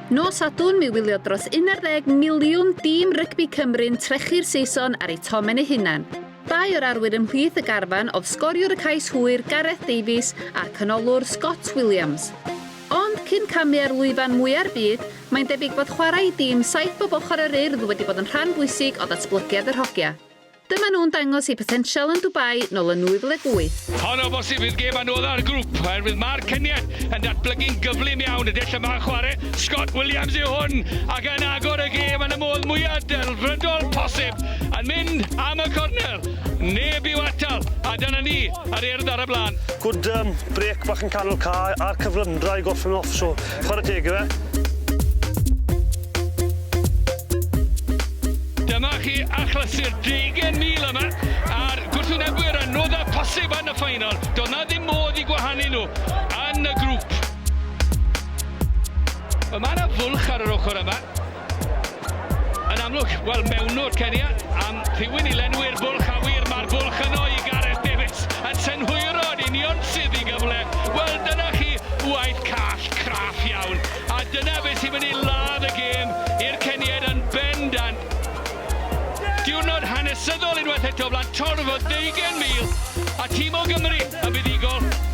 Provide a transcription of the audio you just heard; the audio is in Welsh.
Nos Sadwrn mi wylio dros 11 miliwn dîm rygbi Cymru'n trechu'r Saeson ar eu tomen eu hunan. 2 o'r arwyr ymhlith y garfan oedd sgoriwr y cais hwyr Gareth Davies a canolor Scott Williams. Ond cyn camu ar lwyfan mwyaf byd, mae'n debyg bod chwarae dîm 7 bob ochr yr Urdd wedi bod yn rhan bwysig o ddatblygiad yr hogia. Dyma nhw'n dangos eu potensial yn Dubai nôl yn 2008. Hon o bosib fydd gêm anodd ar grŵp, fydd Mark Cyniad yn datblygu'n gyflym iawn, y dell yma chwarae. Scott Williams yw hwn, ac yn agor y gêm yn y modd mwyaf delfrydol posib, yn mynd am y cornel. Neb i'w atal, a dyna ni, ar Urdd ar y blaen. Good break bach yn canol ca a'r cyflymdra i goffyn off, so chwarae teg i fe. Dyma chi achlasu'r 20,000 yma a'r gwrthwynebwyr anodd a posib yn y ffainal. Doedd na ddim modd i gwahanu nhw yn y grŵp. Mae yna fwlch ar yr ochr yma. Yn amlwg, wel mewnwr Kenya am rhywun i lenwi'r bwlch a wir mae'r bwlch yno i Gareth Davies yn synhwyro yn union sydd i gyfle. Wel dyna chi waith call craff iawn a dyna beth sy'n mynd i ladd y gêm i'r Ceniad yn bendant. Diwrnod hanesyddol unwaith eto blan torf o 20,000 a tîm o Gymru yn fuddugol.